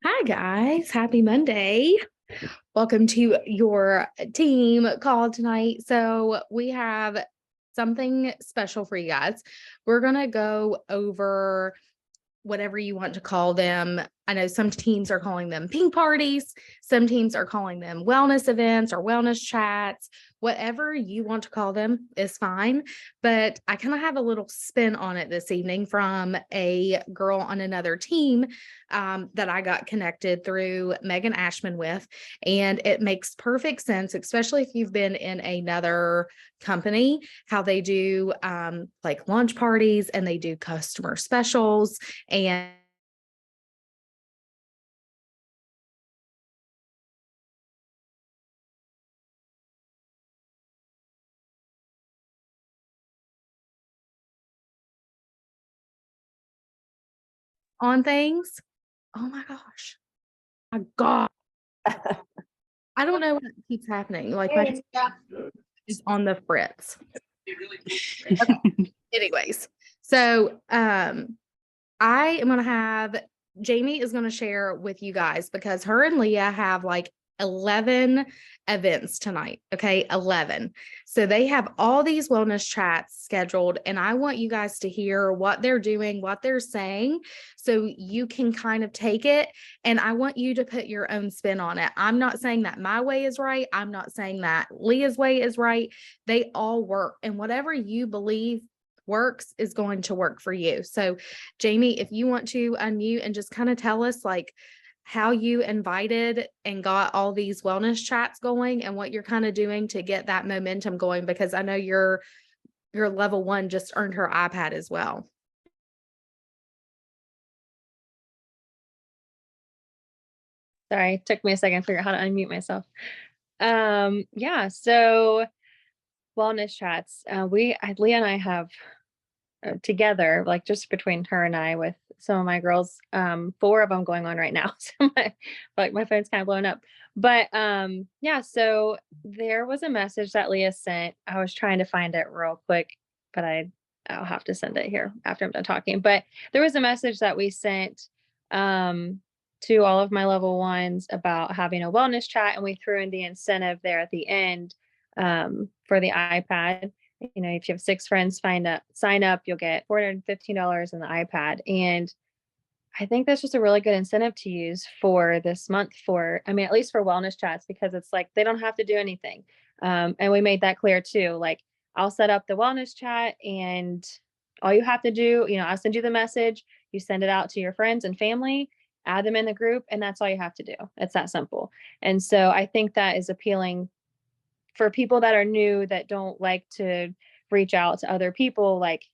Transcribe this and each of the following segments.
Hi, guys. Happy Monday. Welcome to your team call tonight. So, we have something special for you guys. We're going to go over whatever you want to call them. I know some teams are calling them pink parties, some teams are calling them wellness events or wellness chats. Whatever you want to call them is fine. But I kind of have a little spin on it this evening from a girl on another team that I got connected through Megan Ashman with. And it makes perfect sense, especially if you've been in another company, how they do like lunch parties and they do customer specials and on things. Oh my gosh. My God. I don't know what keeps happening. Like my is on the fritz. Okay. Anyways, so I am gonna have Jamie is gonna share with you guys because her and Leah have like 11 events tonight. Okay, 11. So they have all these wellness chats scheduled, and I want you guys to hear what they're doing, what they're saying, so you can kind of take it. And I want you to put your own spin on it. I'm not saying that my way is right. I'm not saying that Leah's way is right. They all work, and whatever you believe works is going to work for you. So, Jamie, if you want to unmute and just kind of tell us like how you invited and got all these wellness chats going and what you're kind of doing to get that momentum going, because I know your level one just earned her iPad as well. Sorry, it took me a second to figure out how to unmute myself. Yeah, so wellness chats. Leah and I have together, like just between her and I, with some of my girls, four of them going on right now. So my phone's kind of blowing up. But yeah, so there was a message that Leah sent. I was trying to find it real quick, but I'll have to send it here after I'm done talking. But there was a message that we sent um to all of my level ones about having a wellness chat, and we threw in the incentive there at the end for the iPad. If you have six friends, sign up, you'll get $415 in the iPad. And I think that's just a really good incentive to use for this month at least for wellness chats, because it's like they don't have to do anything. And we made that clear too. Like, I'll set up the wellness chat, and all you have to do, I'll send you the message, you send it out to your friends and family, add them in the group, and that's all you have to do. It's that simple. And so I think that is appealing for people that are new, that don't like to reach out to other people. Like,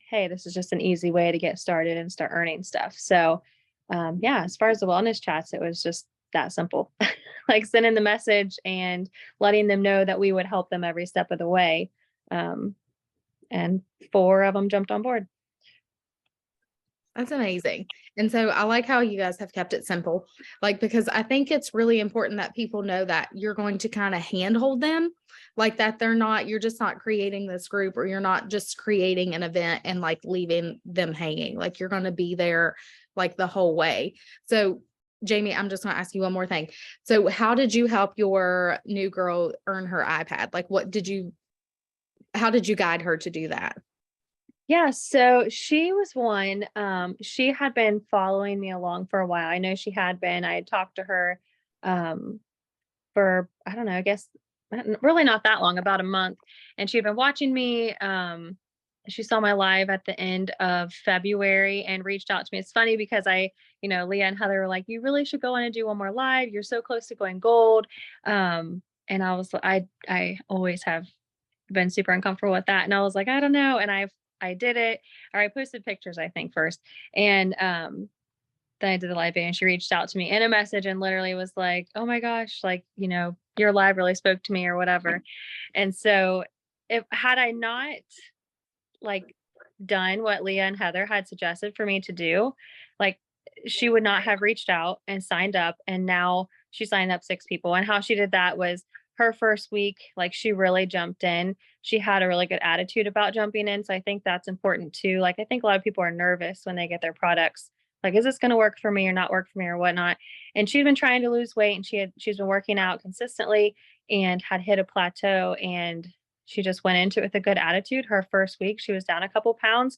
hey, this is just an easy way to get started and start earning stuff. So yeah, as far as the wellness chats, it was just that simple. Like, sending the message and letting them know that we would help them every step of the way. um, and four of them jumped on board. That's amazing. And so I like how you guys have kept it simple, like, because I think it's really important that people know that you're going to kind of handhold them, like that you're just not creating this group, or you're not just creating an event and like leaving them hanging. Like, you're going to be there like the whole way. So, Jamie, I'm just going to ask you one more thing. So, how did you help your new girl earn her iPad? Like, how did you guide her to do that? Yeah, so she was one. She had been following me along for a while. I know she had been. I had talked to her um, for, I don't know, I guess really not that long, about a month. And she had been watching me. She saw my live at the end of February and reached out to me. It's funny because Leah and Heather were like, you really should go on and do one more live. You're so close to going gold. And I always have been super uncomfortable with that. And I was like, I don't know. And I did it, or I posted pictures, I think, first. And then I did the live video, and she reached out to me in a message and literally was like, oh my gosh, like, your live really spoke to me or whatever. And so, if had I not like done what Leah and Heather had suggested for me to do, like, she would not have reached out and signed up. And now she signed up six people. And how she did that was, her first week, like, she really jumped in. She had a really good attitude about jumping in. So I think that's important too. Like, I think a lot of people are nervous when they get their products like, is this going to work for me or not work for me or whatnot? And she'd been trying to lose weight, and she's been working out consistently and had hit a plateau, and she just went into it with a good attitude. Her first week, she was down a couple pounds.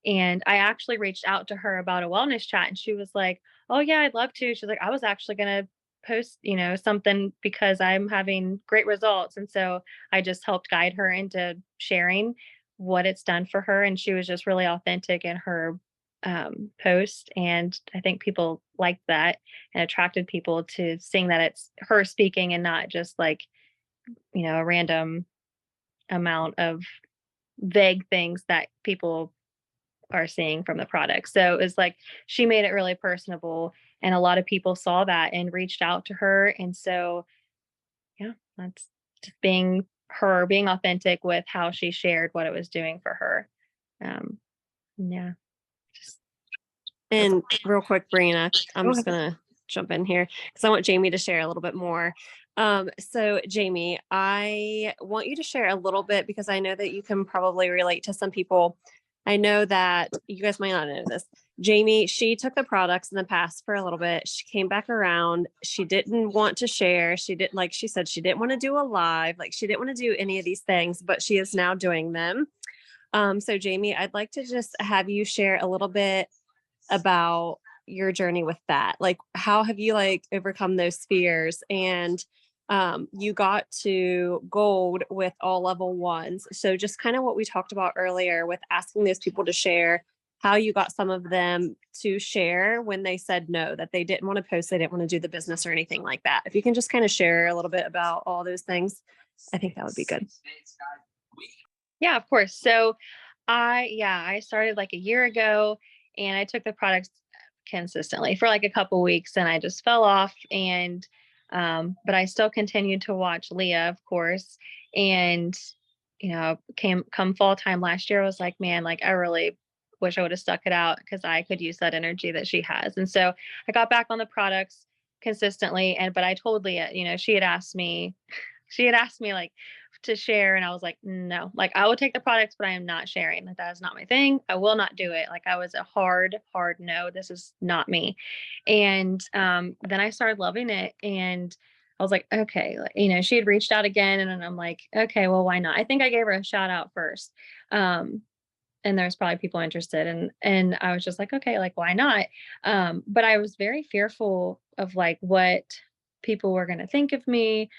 And I actually reached out to her about a wellness chat, and she was like, "Oh yeah, I'd love to." She's like, "I was actually going to post, something because I'm having great results." And so I just helped guide her into sharing what it's done for her. And she was just really authentic in her post. And I think people liked that and attracted people to seeing that it's her speaking and not just like, a random amount of vague things that people are seeing from the product. So it was like she made it really personable, and a lot of people saw that and reached out to her. And so, yeah, that's just being her, being authentic with how she shared what it was doing for her. Um, yeah, just And real quick, Brina, I'm Go just ahead. gonna jump in here because I want Jamie to share a little bit more. So Jamie, I want you to share a little bit because I know that you can probably relate to some people. I know that you guys might not know this. Jamie, she took the products in the past for a little bit. She came back around. She didn't want to share. She didn't, like she said, she didn't want to do a live. Like she didn't want to do any of these things, but she is now doing them. So Jamie, I'd like to just have you share a little bit about your journey with that. Like, how have you like overcome those fears? And you got to gold with all level ones. So just kind of what we talked about earlier with asking those people to share, how you got some of them to share when they said no, that they didn't want to post, they didn't want to do the business or anything like that. If you can just kind of share a little bit about all those things, I think that would be good. Yeah, of course. So I started like a year ago, and I took the products consistently for like a couple weeks, and I just fell off. And but I still continued to watch Leah, of course. And came come fall time last year, I was like, man, like I really wish I would have stuck it out because I could use that energy that she has. And so I got back on the products consistently. And but I told Leah, she had asked me like to share, and I was like, no, like I will take the products, but I am not sharing. Like that is not my thing. I will not do it. Like I was a hard, hard no. This is not me. And then I started loving it, and I was like, okay, like, she had reached out again, and then I'm like, okay, well, why not? I think I gave her a shout out first. Um, and there's probably people interested, and I was just like, okay, like why not? But I was very fearful of like what people were going to think of me.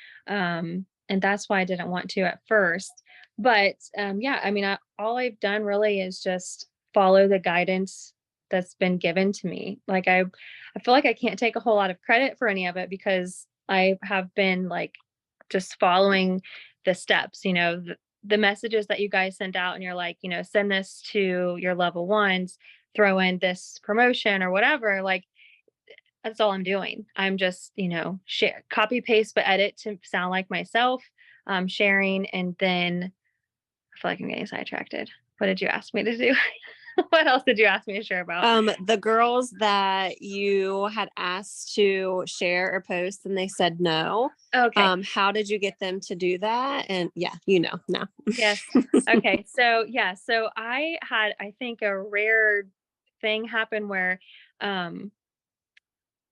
And that's why I didn't want to at first. But yeah, I mean, all I've done really is just follow the guidance that's been given to me. Like I feel like I can't take a whole lot of credit for any of it because I have been like just following the steps, the messages that you guys send out, and you're like, send this to your level ones, throw in this promotion or whatever. Like that's all I'm doing. I'm just, share, copy, paste, but edit to sound like myself, sharing. And then I feel like I'm getting sidetracked. What did you ask me to do? What else did you ask me to share about? The girls that you had asked to share or post and they said no. Okay. How did you get them to do that? And yeah, now. Yes. Okay. So yeah, so I had, I think, a rare thing happen where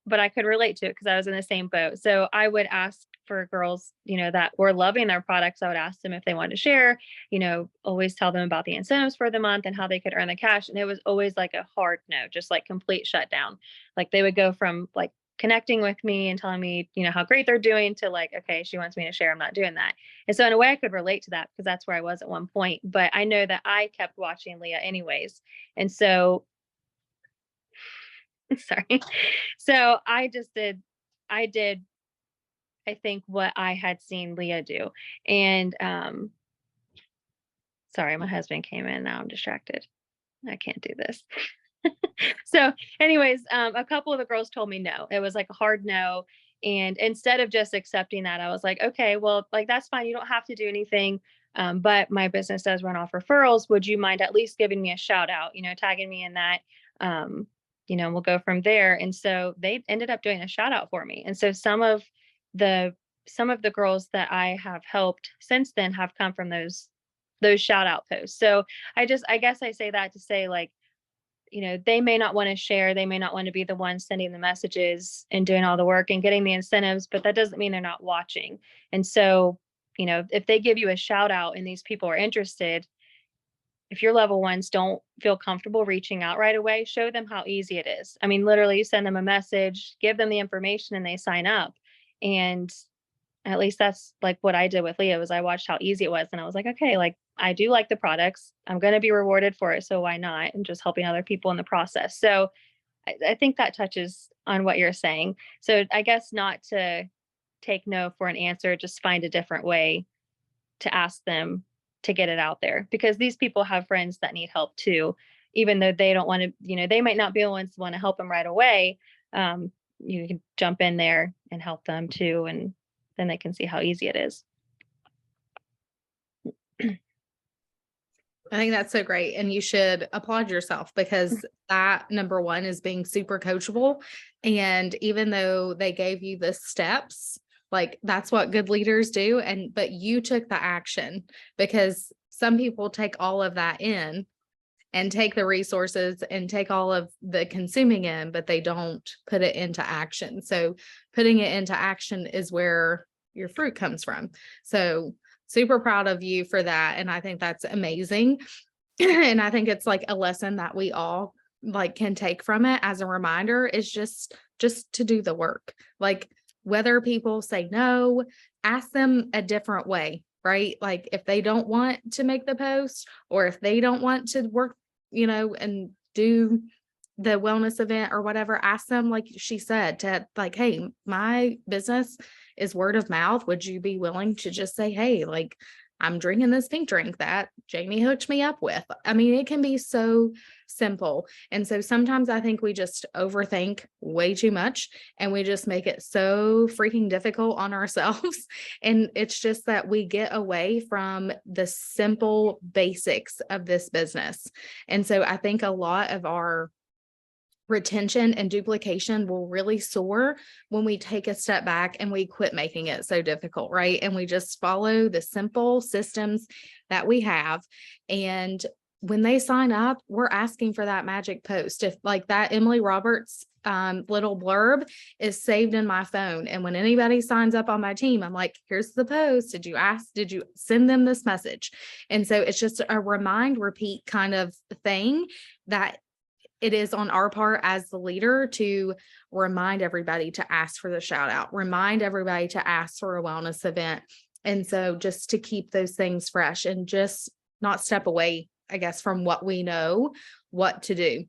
but I could relate to it because I was in the same boat. So I would ask for girls, that were loving their products. I would ask them if they wanted to share, always tell them about the incentives for the month and how they could earn the cash. And it was always like a hard no, just like complete shutdown. Like they would go from like connecting with me and telling me, how great they're doing to like, okay, she wants me to share. I'm not doing that. And so in a way I could relate to that because that's where I was at one point. But I know that I kept watching Leah anyways. And so sorry. So I did, I think, what I had seen Leah do. And sorry, my husband came in. Now I'm distracted. I can't do this. So, anyways, a couple of the girls told me no. It was like a hard no. And instead of just accepting that, I was like, okay, well, like that's fine. You don't have to do anything. But my business does run off referrals. Would you mind at least giving me a shout out, tagging me in that? Um, we'll go from there. And so they ended up doing a shout out for me. And so the some of the girls that I have helped since then have come from those shout out posts. So I guess I say that to say like, they may not want to share, they may not want to be the one sending the messages and doing all the work and getting the incentives, but that doesn't mean they're not watching. And so, if they give you a shout out and these people are interested, if your level ones don't feel comfortable reaching out right away, show them how easy it is. I mean, literally you send them a message, give them the information, and they sign up. And at least that's like what I did with Leah, was I watched how easy it was. And I was like, okay, like I do like the products. I'm going to be rewarded for it. So why not? And just helping other people in the process. So I think that touches on what you're saying. So I guess not to take no for an answer, just find a different way to ask them to get it out there, because these people have friends that need help too, even though they don't want to, they might not be the ones who want to help them right away. You can jump in there and help them too. And then they can see how easy it is. I think that's so great. And you should applaud yourself, because that, number one, is being super coachable. And even though they gave you the steps, like that's what good leaders do. But you took the action, because some people take all of that in and take the resources and take all of the consuming in, but they don't put it into action. So putting it into action is where your fruit comes from. So super proud of you for that. And I think that's amazing. And I think it's like a lesson that we all like can take from it as a reminder, is just to do the work. Like whether people say no, ask them a different way, right? Like if they don't want to make the post, or if they don't want to work, and do the wellness event or whatever, ask them, like she said, to like, hey, my business is word of mouth. Would you be willing to just say, hey, like I'm drinking this pink drink that Jamie hooked me up with? I mean, it can be so simple. And so sometimes I think we just overthink way too much, and we just make it so freaking difficult on ourselves. And it's just that we get away from the simple basics of this business. And so I think a lot of our retention and duplication will really soar when we take a step back and we quit making it so difficult, right? And we just follow the simple systems that we have. And when they sign up, we're asking for that magic post. If like that Emily Roberts little blurb is saved in my phone, and when anybody signs up on my team, I'm like, here's the post. Did you send them this message? And so it's just a remind, repeat kind of thing, that it is on our part as the leader to remind everybody to ask for the shout out, remind everybody to ask for a wellness event. And so just to keep those things fresh and just not step away, I guess, from what we know what to do.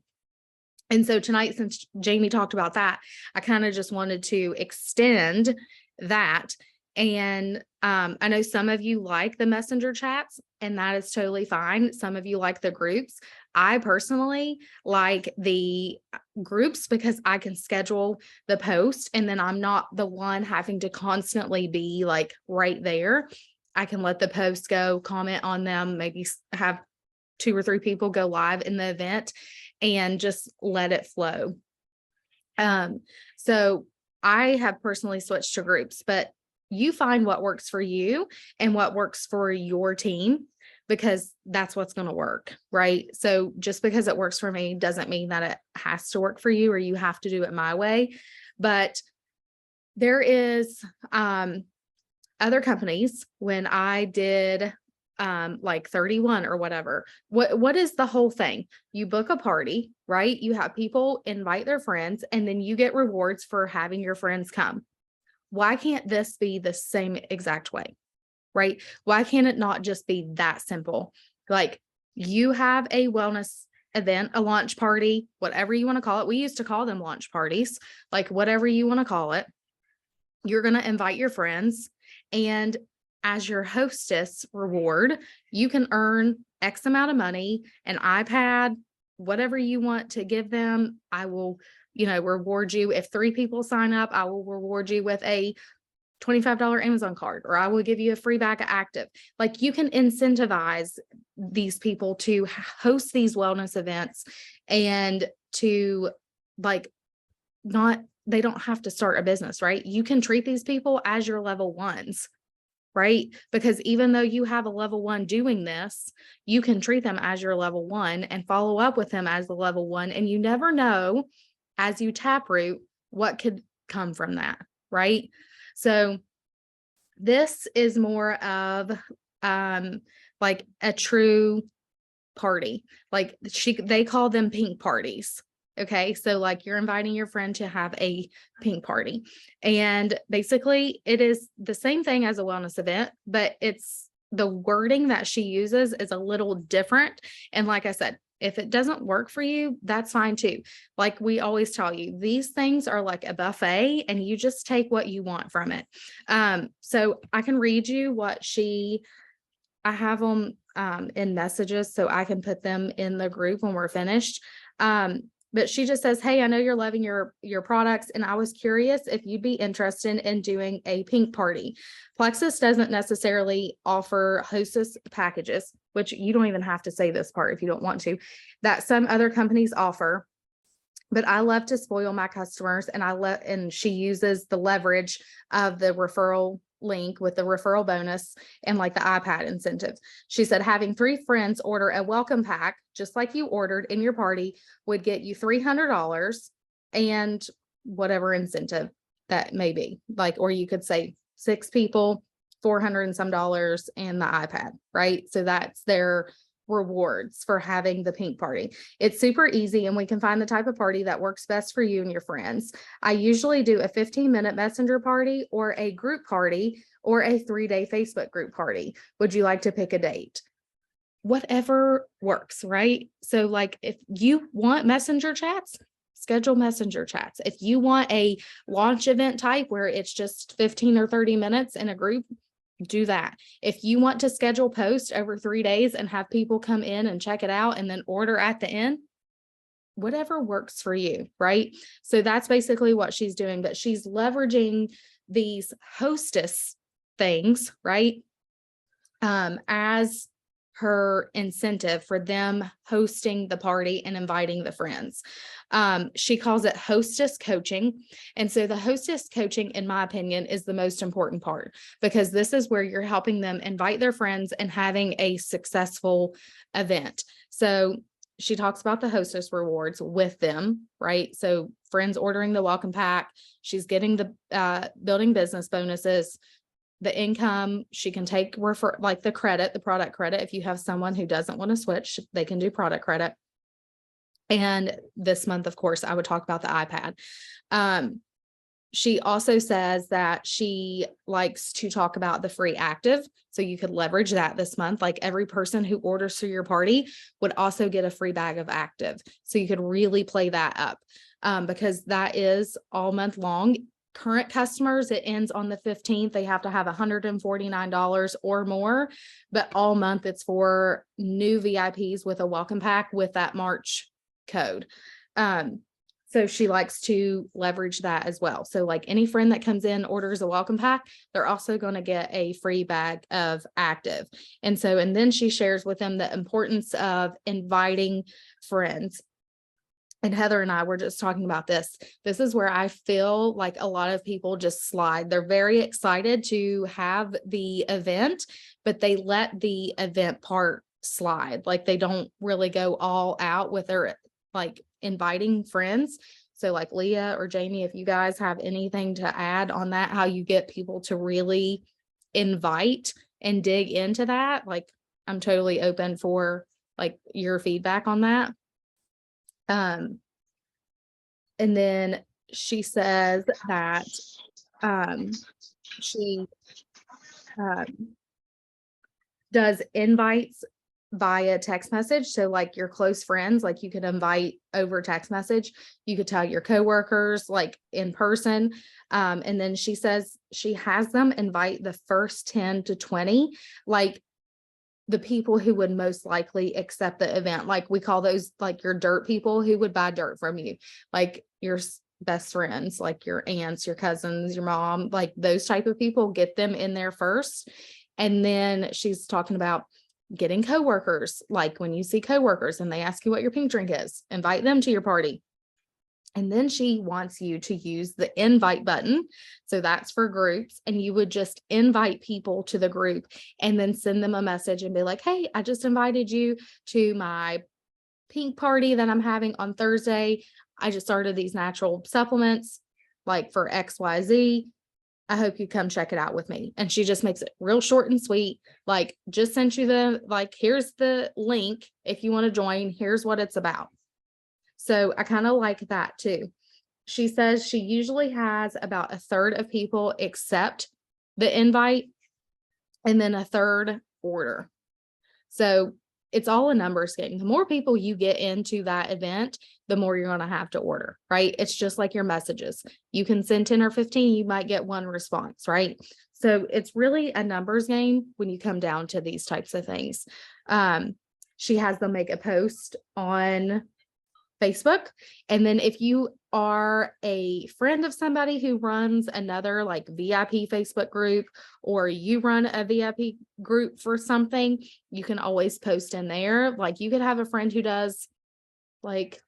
And so tonight, since Jamie talked about that, I kind of just wanted to extend that. And I know some of you like the messenger chats, and that is totally fine. Some of you like the groups. I personally like the groups because I can schedule the post, and then I'm not the one having to constantly be like right there. I can let the post go, comment on them, maybe have 2 or 3 people go live in the event, and just let it flow. So I have personally switched to groups, but you find what works for you and what works for your team, because that's what's going to work, right? So just because it works for me doesn't mean that it has to work for you, or you have to do it my way. But there is other companies, when I did like 31 or whatever, what is the whole thing? You book a party, right? You have people invite their friends, and then you get rewards for having your friends come. Why can't this be the same exact way, right? Why can't it not just be that simple? Like you have a wellness event, a launch party, whatever you want to call it. We used to call them launch parties, like whatever you want to call it. You're going to invite your friends, and as your hostess reward, you can earn X amount of money, an iPad, whatever you want to give them. I will, reward you. If 3 people sign up, I will reward you with a $25 Amazon card, or I will give you a free bag of Active. Like you can incentivize these people to host these wellness events, and to like they don't have to start a business, right? You can treat these people as your level ones. right? Because even though you have a level 1 doing this, you can treat them as your level 1 and follow up with them as the level 1. And you never know, as you taproot, what could come from that, right? So this is more of like a true party. Like they call them pink parties. Okay. So like you're inviting your friend to have a pink party. And basically it is the same thing as a wellness event, but it's the wording that she uses is a little different. And like I said, if it doesn't work for you, that's fine too. Like we always tell you, these things are like a buffet and you just take what you want from it. So I can read you what I have them in messages so I can put them in the group when we're finished. But she just says, hey, I know you're loving your products, and I was curious if you'd be interested in doing a pink party. Plexus doesn't necessarily offer hostess packages, which you don't even have to say this part if you don't want to, that some other companies offer. But I love to spoil my customers, and she uses the leverage of the referral link with the referral bonus and like the iPad incentive. She said having 3 friends order a welcome pack, just like you ordered in your party, would get you $300 and whatever incentive that may be. Like, or you could say 6 people, $400 and some dollars and the iPad, right? So that's their rewards for having the pink party. It's super easy and we can find the type of party that works best for you and your friends. I usually do a 15-minute messenger party or a group party or a 3-day Facebook group party. Would you like to pick a date? Whatever works, right? So like if you want messenger chats, schedule messenger chats. If you want a launch event type where it's just 15 or 30 minutes in a group, do that. If you want to schedule posts over 3 days and have people come in and check it out and then order at the end, whatever works for you, right? So that's basically what she's doing, but she's leveraging these hostess things, right? As her incentive for them hosting the party and inviting the friends. She calls it hostess coaching. And so the hostess coaching, in my opinion, is the most important part, because this is where you're helping them invite their friends and having a successful event. So she talks about the hostess rewards with them, right? So friends ordering the welcome pack, she's getting the building business bonuses, the income. She can take like the product credit. If you have someone who doesn't want to switch, they can do product credit. And this month, of course, I would talk about the iPad. She also says that she likes to talk about the free active. So you could leverage that this month. Like every person who orders through your party would also get a free bag of active. So you could really play that up because that is all month long. Current customers, it ends on the 15th. They have to have $149 or more, but all month it's for new VIPs with a welcome pack with that March code. So she likes to leverage that as well. So like any friend that comes in, orders a welcome pack, they're also going to get a free bag of active. And then she shares with them the importance of inviting friends. And Heather and I were just talking about this. This is where I feel like a lot of people just slide. They're very excited to have the event, but they let the event part slide. Like they don't really go all out with their like inviting friends. So like Leah or Jamie, if you guys have anything to add on that, how you get people to really invite and dig into that, like I'm totally open for like your feedback on that. And then she says that she does invites via text message. So like your close friends, like you could invite over text message. You could tell your coworkers like in person. And then she says she has them invite the first 10 to 20, like the people who would most likely accept the event. Like we call those like your dirt people who would buy dirt from you, like your best friends, like your aunts, your cousins, your mom, like those type of people, get them in there first. And then she's talking about getting coworkers. Like when you see coworkers and they ask you what your pink drink is, invite them to your party. And then she wants you to use the invite button. So that's for groups. And you would just invite people to the group and then send them a message and be like, hey, I just invited you to my pink party that I'm having on Thursday. I just started these natural supplements like for XYZ. I hope you come check it out with me. And she just makes it real short and sweet. Like, just sent you here's the link. If you want to join, here's what it's about. So I kind of like that too. She says she usually has about a third of people accept the invite and then a third order. So it's all a numbers game. The more people you get into that event, the more you're going to have to order, right? It's just like your messages. You can send 10 or 15, you might get one response, right? So it's really a numbers game when you come down to these types of things. She has them make a post on Facebook. And then if you are a friend of somebody who runs another like VIP Facebook group, or you run a VIP group for something, you can always post in there. Like, you could have a friend who does like,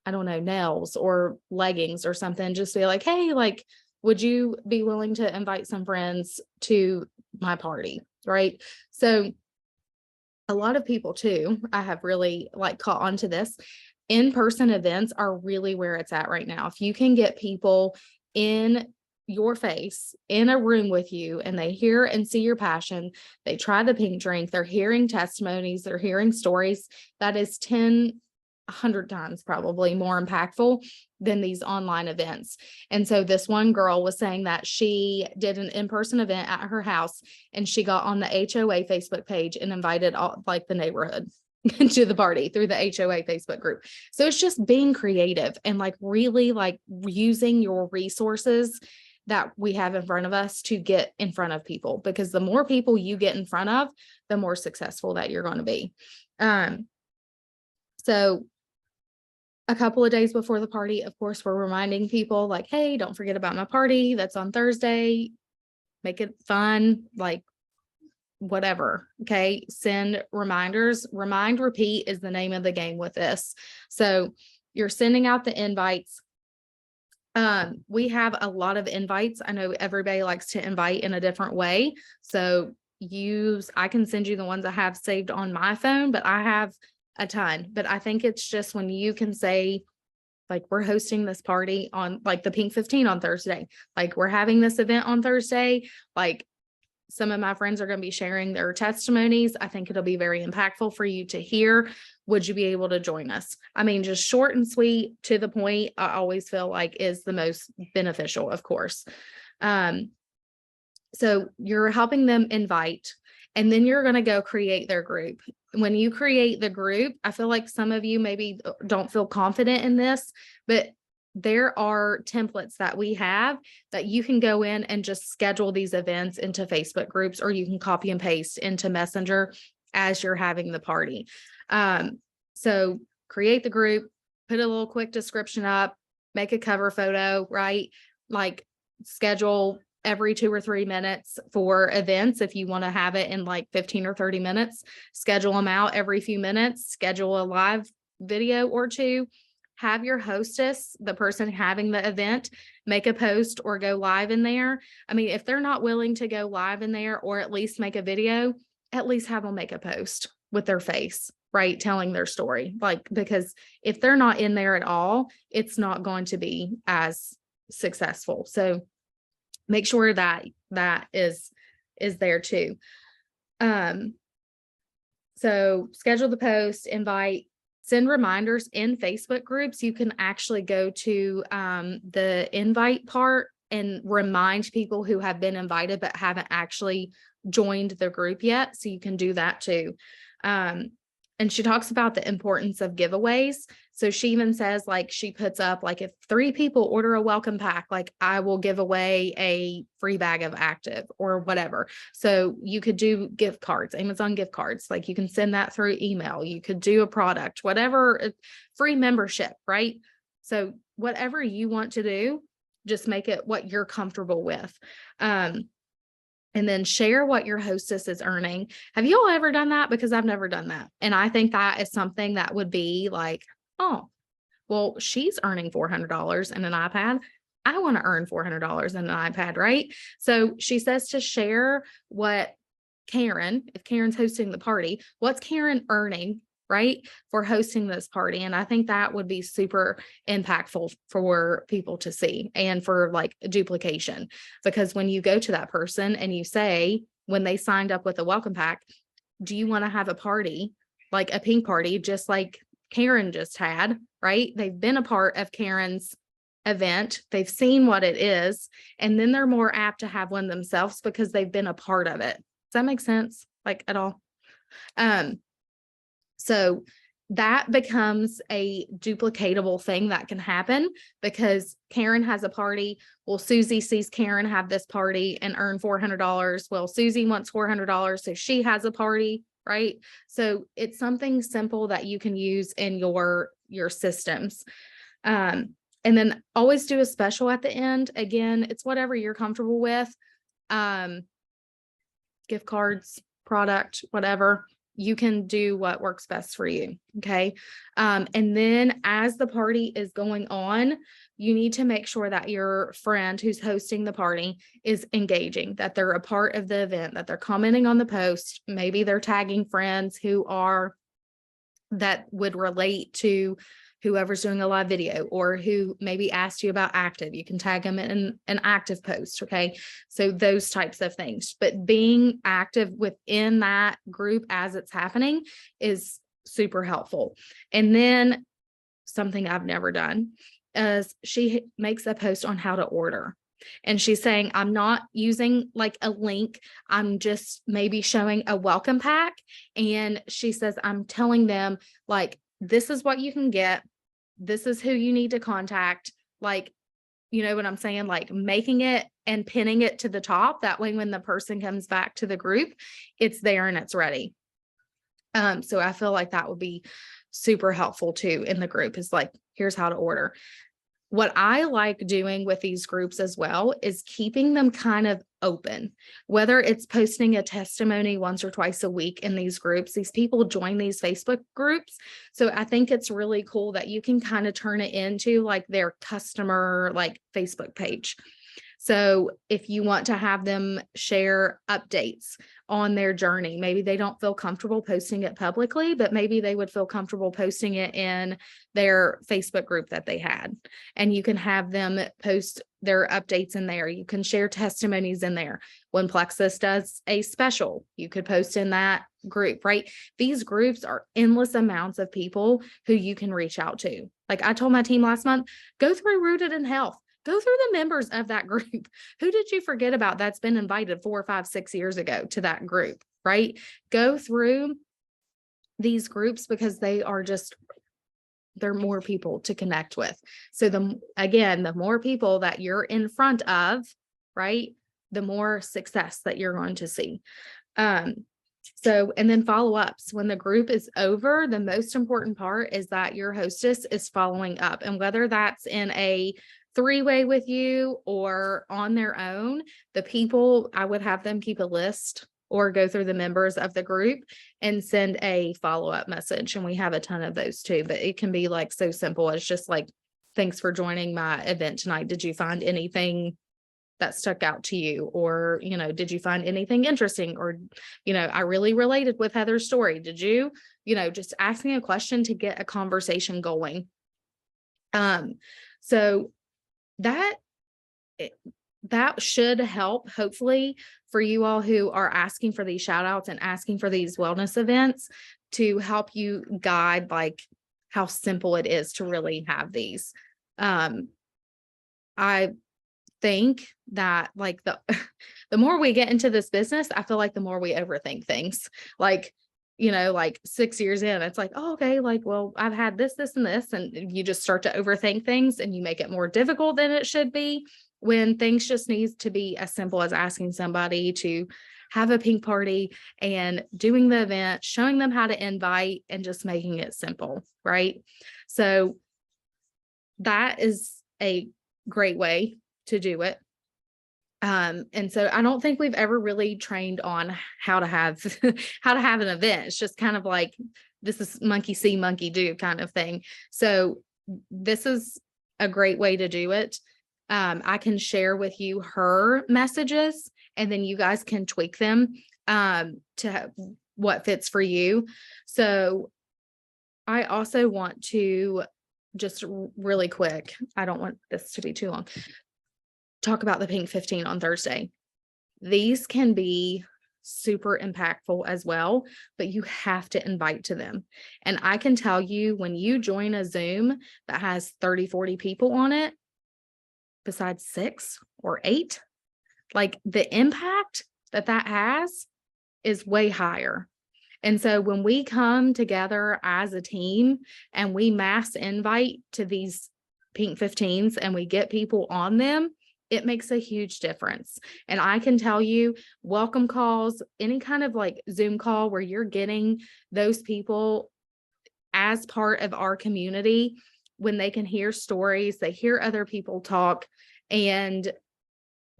I don't know, nails or leggings or something. Just be like, hey, like, would you be willing to invite some friends to my party? Right. So a lot of people too, I have really like caught on to this. In-person events are really where it's at right now. If you can get people in your face in a room with you and they hear and see your passion, they try the pink drink, they're hearing testimonies, they're hearing stories, that is 100 times probably more impactful than these online events. And so this one girl was saying that she did an in-person event at her house and she got on the HOA Facebook page and invited all like the neighborhood to the party through the HOA Facebook group. So it's just being creative and like really like using your resources that we have in front of us to get in front of people, because the more people you get in front of, the more successful that you're going to be. So a couple of days before the party, of course, we're reminding people like, hey, don't forget about my party. That's on Thursday. Make it fun. Like, whatever. Okay. Send reminders. Remind, repeat is the name of the game with this. So you're sending out the invites. We have a lot of invites. I know everybody likes to invite in a different way. So I can send you the ones I have saved on my phone, but I have a ton. But I think it's just when you can say, like, we're hosting this party on like the Pink 15 on Thursday, like we're having this event on Thursday, like some of my friends are going to be sharing their testimonies. I think it'll be very impactful for you to hear. Would you be able to join us? I mean, just short and sweet to the point, I always feel like is the most beneficial, of course. So you're helping them invite, and then you're going to go create their group. When you create the group, I feel like some of you maybe don't feel confident in this, but there are templates that we have that you can go in and just schedule these events into Facebook groups, or you can copy and paste into Messenger as you're having the party. So create the group, put a little quick description up, make a cover photo, right? Like, schedule every 2 or 3 minutes for events. If you want to have it in like 15 or 30 minutes, schedule them out every few minutes, schedule a live video or two. Have your hostess, the person having the event, make a post or go live in there. I mean, if they're not willing to go live in there or at least make a video, at least have them make a post with their face, right? Telling their story. Like, because if they're not in there at all, it's not going to be as successful. So make sure that that is there too. So schedule the post, invite, send reminders in Facebook groups. You can actually go to the invite part and remind people who have been invited but haven't actually joined the group yet. So you can do that too. And she talks about the importance of giveaways. So she even says, like, she puts up, like, if 3 people order a welcome pack, like, I will give away a free bag of Active or whatever. So you could do gift cards, Amazon gift cards, like you can send that through email. You could do a product, whatever, free membership, right? So whatever you want to do, just make it what you're comfortable with. And then share what your hostess is earning. Have you all ever done that? Because I've never done that. And I think that is something that would be like, oh, Well, she's earning $400 in an iPad. I want to earn $400 in an iPad, right? So she says to share what Karen, if Karen's hosting the party, what's Karen earning, right, for hosting this party? And I think that would be super impactful for people to see and for like duplication. Because when you go to that person and you say, when they signed up with a welcome pack, do you want to have a party, like a pink party, just like Karen just had, right? They've been a part of Karen's event. They've seen what it is, and then they're more apt to have one themselves because they've been a part of it. Does that make sense? Like at all? So that becomes a duplicatable thing that can happen because Karen has a party. Well, Susie sees Karen have this party and earn $400. Well, Susie wants $400, so she has a party, right? So it's something simple that you can use in your systems. And then always do a special at the end. Again, it's whatever you're comfortable with. Gift cards, product, whatever. You can do what works best for you. Okay. And then as the party is going on, you need to make sure that your friend who's hosting the party is engaging, that they're a part of the event, that they're commenting on the post. Maybe they're tagging friends that would relate to whoever's doing a live video or who maybe asked you about active. You can tag them in an active post. Okay. So those types of things, but being active within that group as it's happening is super helpful. And then something I've never done is she makes a post on how to order. And she's saying, I'm not using like a link. I'm just maybe showing a welcome pack. And she says, I'm telling them like, this is what you can get. This is who you need to contact. Like, you know what I'm saying? Like making it and pinning it to the top. That way, when the person comes back to the group, it's there and it's ready. So I feel like that would be super helpful too in the group is like, here's how to order. What I like doing with these groups as well is keeping them kind of open, whether it's posting a testimony once or twice a week in these groups. These people join these Facebook groups. So I think it's really cool that you can kind of turn it into like their customer, like Facebook page. So if you want to have them share updates on their journey, maybe they don't feel comfortable posting it publicly, but maybe they would feel comfortable posting it in their Facebook group that they had. And you can have them post their updates in there. You can share testimonies in there. When Plexus does a special, you could post in that group, right? These groups are endless amounts of people who you can reach out to. Like I told my team last month, go through Rooted in Health. Go through the members of that group. Who did you forget about that's been invited 4, 5, 6 years ago to that group, right? Go through these groups because they're more people to connect with. So the more people that you're in front of, right, the more success that you're going to see. And then follow-ups. When the group is over, the most important part is that your hostess is following up. And whether that's in a 3-way with you or on their own, the people, I would have them keep a list or go through the members of the group and send a follow-up message. And we have a ton of those too, but it can be like so simple. It's just like, thanks for joining my event tonight. Did you find anything that stuck out to you? Or, did you find anything interesting? Or, I really related with Heather's story. Did you, just asking a question to get a conversation going. So that should help, hopefully, for you all who are asking for these shout outs and asking for these wellness events to help you guide like how simple it is to really have these. I think that like the more we get into this business, I feel like the more we overthink things. Like, like 6 years in, it's like, oh, okay, like, well, I've had this, and this, and you just start to overthink things and you make it more difficult than it should be when things just needs to be as simple as asking somebody to have a pink party and doing the event, showing them how to invite and just making it simple, right? So that is a great way to do it. And so I don't think we've ever really trained on how to have an event. It's just kind of like, this is monkey see, monkey do kind of thing. So this is a great way to do it. I can share with you her messages and then you guys can tweak them to what fits for you. So I also want to just really quick, I don't want this to be too long, talk about the Pink 15 on Thursday. These can be super impactful as well, but you have to invite to them. And I can tell you, when you join a Zoom that has 30, 40 people on it, besides 6 or 8, like the impact that that has is way higher. And so when we come together as a team and we mass invite to these Pink 15s and we get people on them, it makes a huge difference. And I can tell you, welcome calls, any kind of like Zoom call where you're getting those people as part of our community, when they can hear stories, they hear other people talk and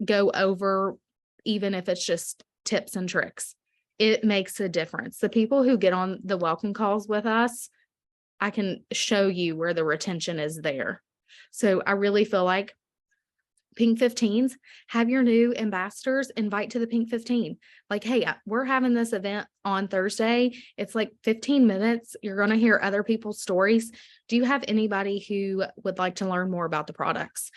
go over, even if it's just tips and tricks, it makes a difference. The people who get on the welcome calls with us, I can show you where the retention is there. So I really feel like Pink 15s, have your new ambassadors invite to the Pink 15. Like, hey, we're having this event on Thursday. It's like 15 minutes. You're going to hear other people's stories. Do you have anybody who would like to learn more about the products?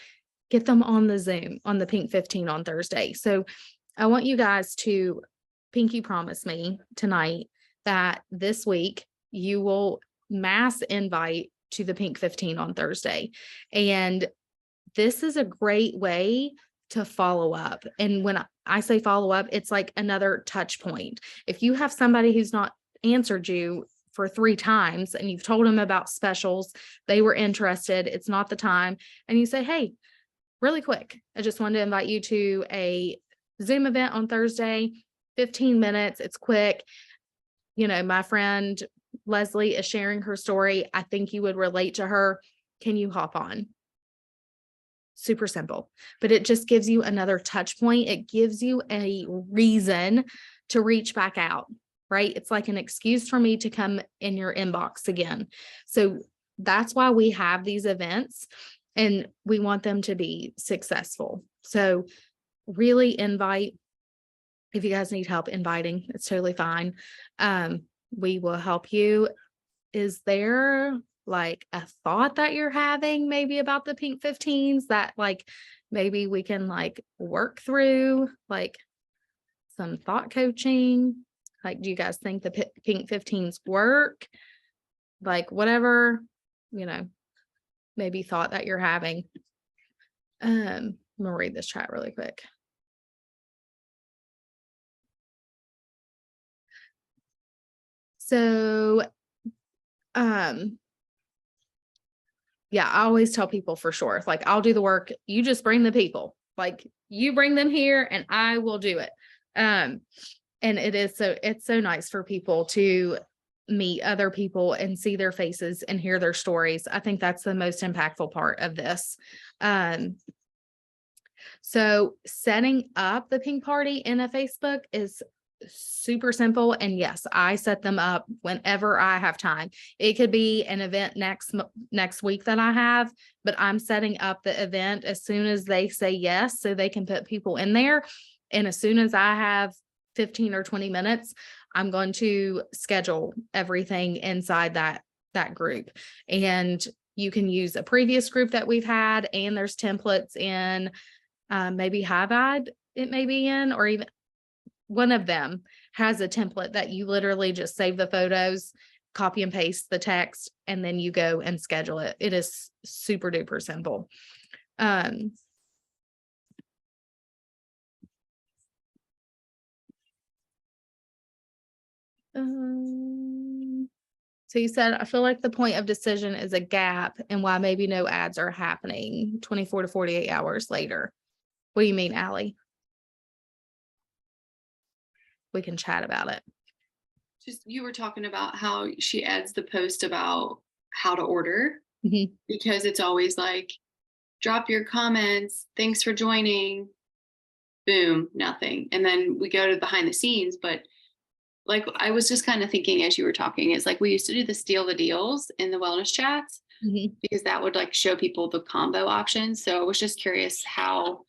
Get them on the Zoom on the Pink 15 on Thursday. So I want you guys to pinky promise me tonight that this week you will mass invite to the Pink 15 on Thursday. And this is a great way to follow up. And when I say follow up, it's like another touch point. If you have somebody who's not answered you for 3 times and you've told them about specials, they were interested, it's not the time, and you say, hey, really quick, I just wanted to invite you to a Zoom event on Thursday, 15 minutes, it's quick. You know, my friend Leslie is sharing her story. I think you would relate to her. Can you hop on? Super simple, but it just gives you another touch point. It gives you a reason to reach back out, right? It's like an excuse for me to come in your inbox again. So that's why we have these events and we want them to be successful. So really invite. If you guys need help inviting, it's totally fine. We will help you. Is there like a thought that you're having maybe about the Pink 15s that like maybe we can like work through, like some thought coaching? Like, do you guys think the Pink 15s work? Like whatever, you know, maybe thought that you're having. I'm gonna read this chat really quick. So, yeah, I always tell people for sure, like I'll do the work. You just bring the people, like you bring them here and I will do it. And it's so nice for people to meet other people and see their faces and hear their stories. I think that's the most impactful part of this. So setting up the pink party in a Facebook is super simple. And yes, I set them up whenever I have time. It could be an event next week that I have, but I'm setting up the event as soon as they say yes, so they can put people in there. And as soon as I have 15 or 20 minutes, I'm going to schedule everything inside that group. And you can use a previous group that we've had, and there's templates in maybe Hivide it may be in, or even one of them has a template that you literally just save the photos, copy and paste the text, and then you go and schedule it. It is super duper simple. So you said, I feel like the point of decision is a gap and why maybe no ads are happening 24 to 48 hours later. What do you mean, Allie? We can chat about it. Just, you were talking about how she adds the post about how to order, because it's always like, drop your comments, thanks for joining, boom, nothing. And then we go to behind the scenes, but like, I was just kind of thinking as you were talking, it's like we used to do the steal the deals in the wellness chats, Mhm. because that would like show people the combo options. So I was just curious how,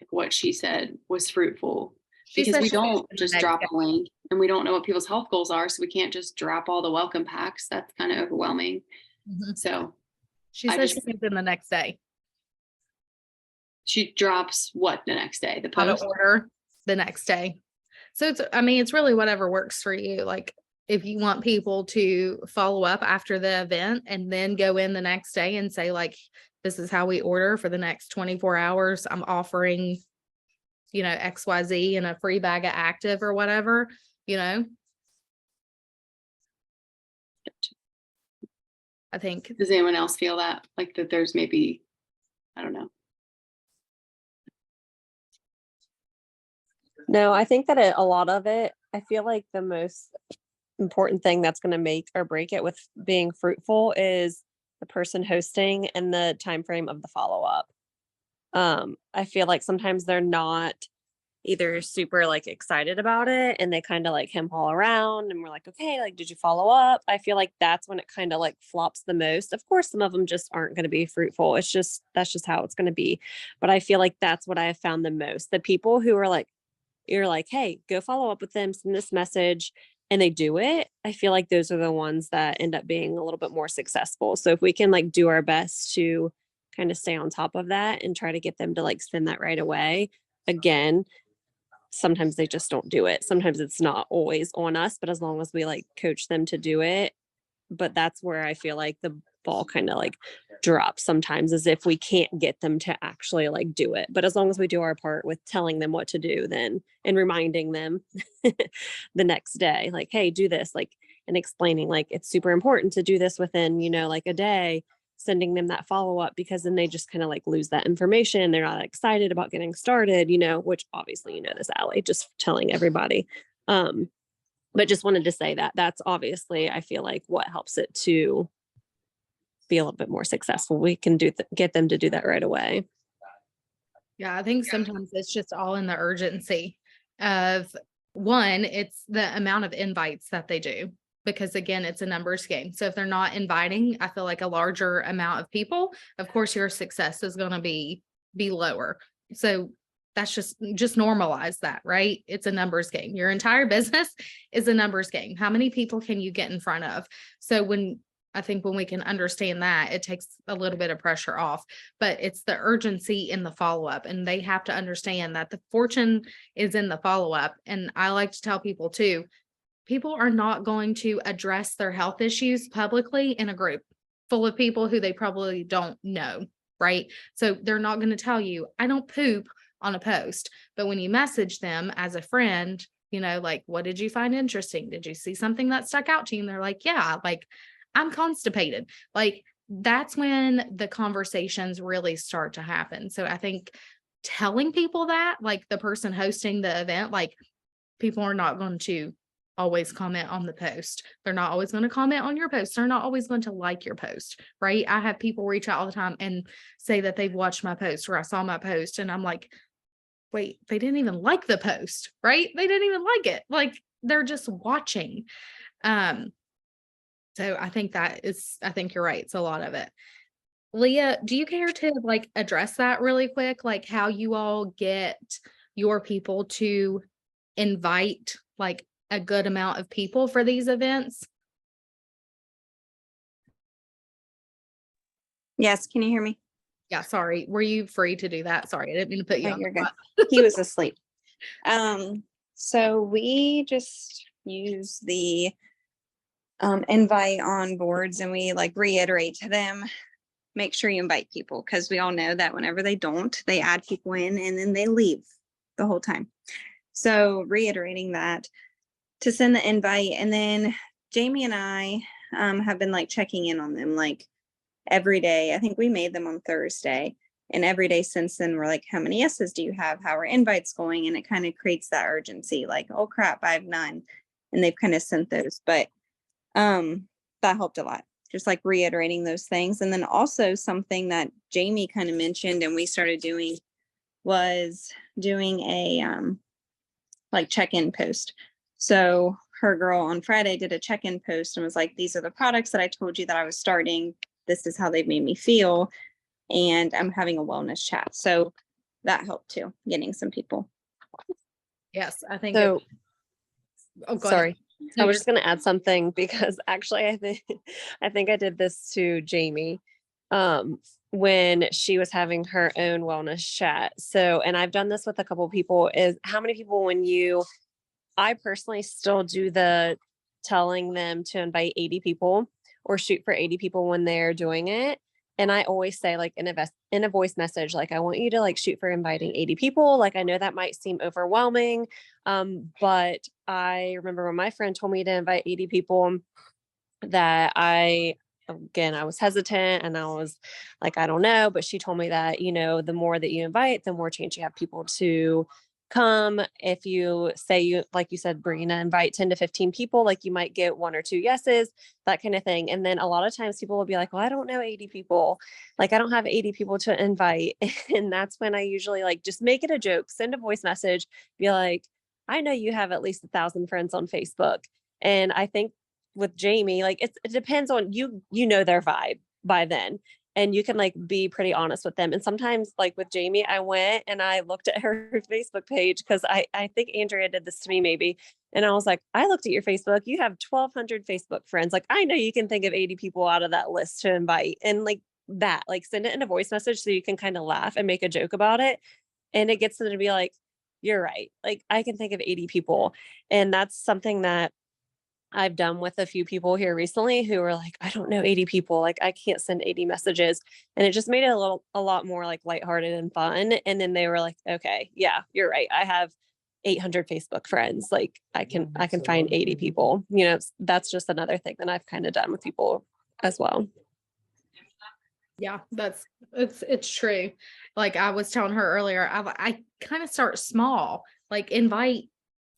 like what she said was fruitful, She because said we she'll don't the just next drop day. a link and we don't know what people's health goals are. So we can't just drop all the welcome packs. That's kind of overwhelming. Mhm. So She I says just- she gives them the next day. she drops what the next day? The How to post? order the next day. So it's, I mean, it's really whatever works for you. Like if you want people to follow up after the event and then go in the next day and say like, this is how we order for the next 24 hours. I'm offering, you know, XYZ and a free bag of active or whatever, you know. I think Does anyone else feel that, like that there's maybe, I don't know. No, I think that a lot of it, I feel like the most important thing that's going to make or break it with being fruitful is the person hosting and the time frame of the follow up. I feel like sometimes they're not either super like excited about it and they kind of like hem haul around and we're like, okay, like did you follow up? I feel like that's when it kind of like flops the most. Of course, some of them just aren't going to be fruitful. It's just that's just how it's going to be. But I feel like that's what I have found the most. The people who are like, you're like, hey, go follow up with them, send this message, and they do it. I feel like those are the ones that end up being a little bit more successful. So if we can like do our best to kind of stay on top of that and try to get them to like send that right away. Again, sometimes they just don't do it. Sometimes it's not always on us, but as long as we like coach them to do it. But that's where I feel like the ball kind of like drops sometimes, as if we can't get them to actually like do it. But as long as we do our part with telling them what to do, then and reminding them the next day, like, hey, do this, like, and explaining like it's super important to do this within, you know, like a day, sending them that follow up, because then they just kind of like lose that information. They're not excited about getting started, you know, which obviously, you know, this Allie, just telling everybody. But just wanted to say that that's obviously, I feel like what helps it to be a little bit more successful. We can get them to do that right away. yeah, I think sometimes it's just all in the urgency of one, it's the amount of invites that they do. Because again, it's a numbers game. So if they're not inviting, I feel like a larger amount of people, of course, your success is going to be lower. So that's just normalize that, right? It's a numbers game. Your entire business is a numbers game. How many people can you get in front of? So I think when we can understand that, it takes a little bit of pressure off, but it's the urgency in the follow-up, and they have to understand that the fortune is in the follow-up. And I like to tell people too, people are not going to address their health issues publicly in a group full of people who they probably don't know, right? So they're not going to tell you, I don't poop on a post. But when you message them as a friend, you know, like, what did you find interesting? Did you see something that stuck out to you? And they're like, yeah, like I'm constipated. Like that's when the conversations really start to happen. So I think telling people that, like the person hosting the event, like people are not going to always comment on the post. They're not always going to comment on your post. They're not always going to like your post, right? I have people reach out all the time and say that they've watched my post or I saw my post, and I'm like, wait, they didn't even like the post, right? They didn't even like it. Like they're just watching. So I think you're right. It's a lot of it. Leah, do you care to like address that really quick? Like how you all get your people to invite like a good amount of people for these events? Yes, can you hear me? Yeah, sorry. Were you free to do that? Sorry, I didn't mean to put you Oh, on you're the good. spot. He was asleep. So we just use the invite on boards, and we like reiterate to them, make sure you invite people, because we all know that whenever they don't, they add people in and then they leave the whole time. So reiterating that to send the invite, and then Jamie and I have been like checking in on them like every day. I think we made them on Thursday, and every day since then we're like, how many yeses do you have? How are invites going? And it kind of creates that urgency, like, oh crap, I have none. And they've kind of sent those, but that helped a lot, just like reiterating those things. And then also something that Jamie kind of mentioned and we started doing was doing a like check-in post. So her girl on Friday did a check-in post and was like, these are the products that I told you that I was starting. This is how they've made me feel. And I'm having a wellness chat. So that helped too, getting some people. Yes, I think. So, Oh, go ahead. sorry. No, I was you're- just going to add something because actually I think I did this to Jamie when she was having her own wellness chat. So, and I've done this with a couple people, is how many people I personally still do the telling them to invite 80 people or shoot for 80 people when they're doing it. And I always say, like, in a voice message, like, I want you to like shoot for inviting 80 people. Like, I know that might seem overwhelming. But I remember when my friend told me to invite 80 people that I was hesitant and I was like, I don't know, but she told me that, the more that you invite, the more chance you have people to come. If you say like you said, Brina, invite 10 to 15 people, like you might get 1 or 2 yeses, that kind of thing. And then a lot of times people will be like, well, I don't know 80 people. Like, I don't have 80 people to invite. And that's when I usually like, just make it a joke, send a voice message, be like, I know you have at least 1,000 friends on Facebook. And I think with Jamie, like it depends on you their vibe by then. And you can like be pretty honest with them. And sometimes like with Jamie, I went and I looked at her Facebook page because I think Andrea did this to me maybe. And I was like, I looked at your Facebook. You have 1,200 Facebook friends. Like, I know you can think of 80 people out of that list to invite. And like that, like send it in a voice message so you can kind of laugh and make a joke about it. And it gets them to be like, you're right. Like, I can think of 80 people. And that's something that I've done with a few people here recently who were like, I don't know 80 people. Like, I can't send 80 messages. And it just made it a lot more like lighthearted and fun. And then they were like, okay, yeah, you're right. I have 800 Facebook friends. Like, I can find 80 people, that's just another thing that I've kind of done with people as well. Yeah, it's true. Like I was telling her earlier, I kind of start small, like invite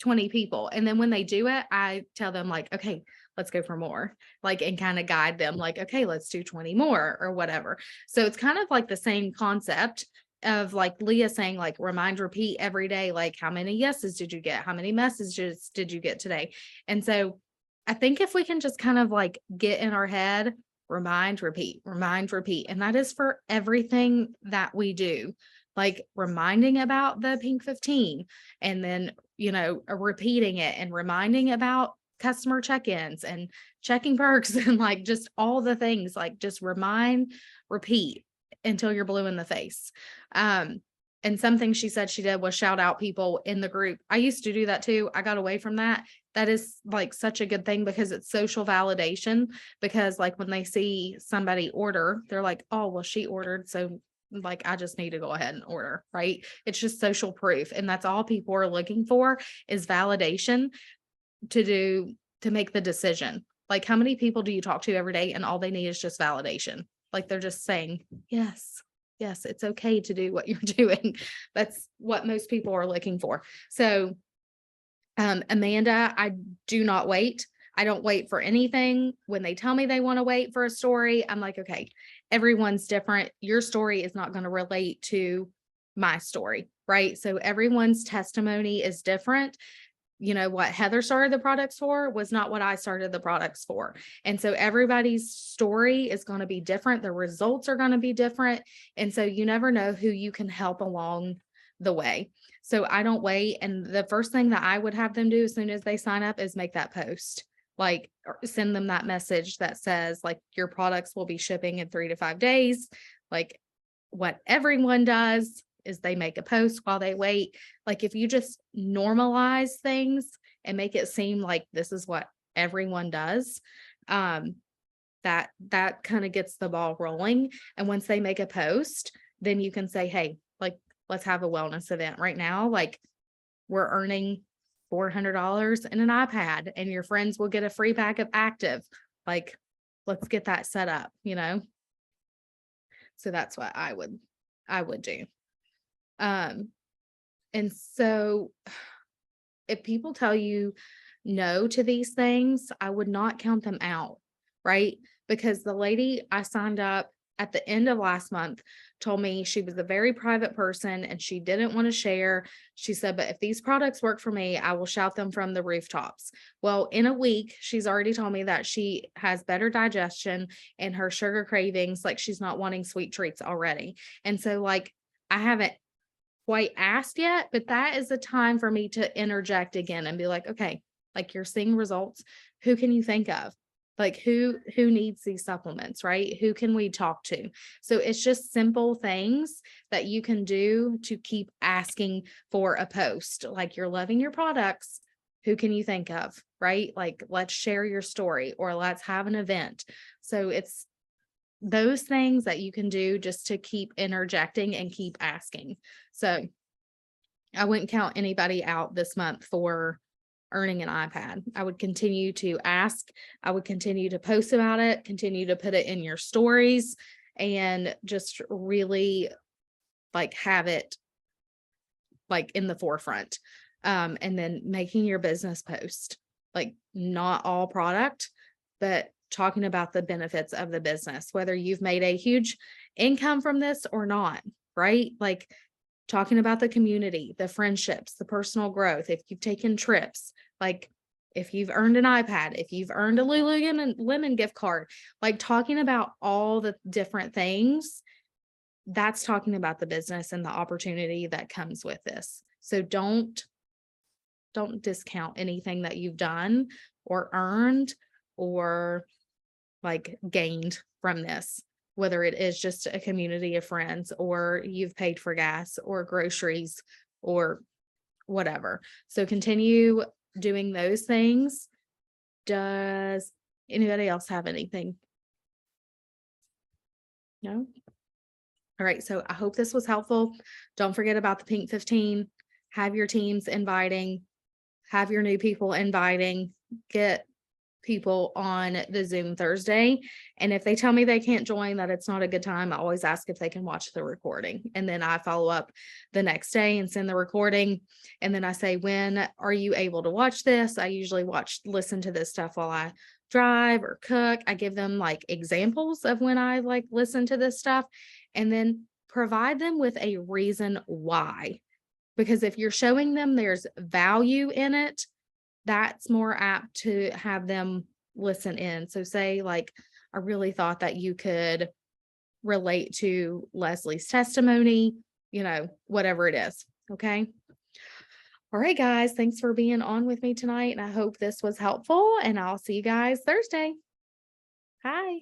20 people. And then when they do it, I tell them like, okay, let's go for more, like, and kind of guide them like, okay, let's do 20 more or whatever. So it's kind of like the same concept of like Leah saying, like, remind, repeat every day. Like, how many yeses did you get? How many messages did you get today? And so I think if we can just kind of like get in our head, remind, repeat, remind, repeat. And that is for everything that we do, like reminding about the Pink 15 and then, repeating it and reminding about customer check-ins and checking perks and like just all the things, like just remind, repeat until you're blue in the face. And something she said she did was shout out people in the group. I used to do that too. I got away from that. That is like such a good thing because it's social validation, because like when they see somebody order, they're like, oh, well, she ordered. So like, I just need to go ahead and order, right? It's just social proof. And that's all people are looking for is validation to make the decision. Like, how many people do you talk to every day and all they need is just validation? Like, they're just saying, yes, it's okay to do what you're doing. That's what most people are looking for. So, Amanda, I do not wait. I don't wait for anything. When they tell me they want to wait for a story, I'm like, okay, everyone's different. Your story is not going to relate to my story, right? So everyone's testimony is different. What Heather started the products for was not what I started the products for. And so everybody's story is going to be different. The results are going to be different. And so you never know who you can help along the way. So I don't wait. And the first thing that I would have them do as soon as they sign up is make that post, like, or send them that message that says like, your products will be shipping in 3 to 5 days. Like, what everyone does is they make a post while they wait. Like, if you just normalize things and make it seem like this is what everyone does, that kind of gets the ball rolling. And once they make a post, then you can say, hey, like, let's have a wellness event right now. Like, we're earning $400 in an iPad and your friends will get a free pack of Active. Like, let's get that set up, So that's what I would do. And so if people tell you no to these things, I would not count them out, right? Because the lady I signed up at the end of last month told me she was a very private person and she didn't want to share. She said, but if these products work for me, I will shout them from the rooftops. Well, in a week, she's already told me that she has better digestion and her sugar cravings, like she's not wanting sweet treats already. And so like, I haven't quite asked yet, but that is the time for me to interject again and be like, okay, like you're seeing results. Who can you think of? Like who needs these supplements, right? Who can we talk to? So it's just simple things that you can do to keep asking for a post. Like you're loving your products. Who can you think of, right? Like let's share your story or let's have an event. So it's those things that you can do just to keep interjecting and keep asking. So I wouldn't count anybody out this month for earning an iPad. I would continue to ask. I would continue to post about it, continue to put it in your stories, and just really like have it like in the forefront. And then making your business post, like not all product, but talking about the benefits of the business, whether you've made a huge income from this or not, right? Like talking about the community, the friendships, the personal growth, if you've taken trips, like if you've earned an iPad, if you've earned a Lululemon gift card, like talking about all the different things, that's talking about the business and the opportunity that comes with this. So don't discount anything that you've done or earned or like gained from this, whether it is just a community of friends or you've paid for gas or groceries or whatever. So continue doing those things. Does anybody else have anything? No? All right. So I hope this was helpful. Don't forget about the Pink 15. Have your teams inviting, have your new people inviting, get people on the Zoom Thursday. And if they tell me they can't join, that it's not a good time, I always ask if they can watch the recording. And then I follow up the next day and send the recording. And then I say, when are you able to watch this? I usually listen to this stuff while I drive or cook. I give them like examples of when I like listen to this stuff and then provide them with a reason why. Because if you're showing them there's value in it, that's more apt to have them listen in. So say like, I really thought that you could relate to Leslie's testimony, whatever it is. Okay. All right, guys. Thanks for being on with me tonight. And I hope this was helpful and I'll see you guys Thursday. Hi.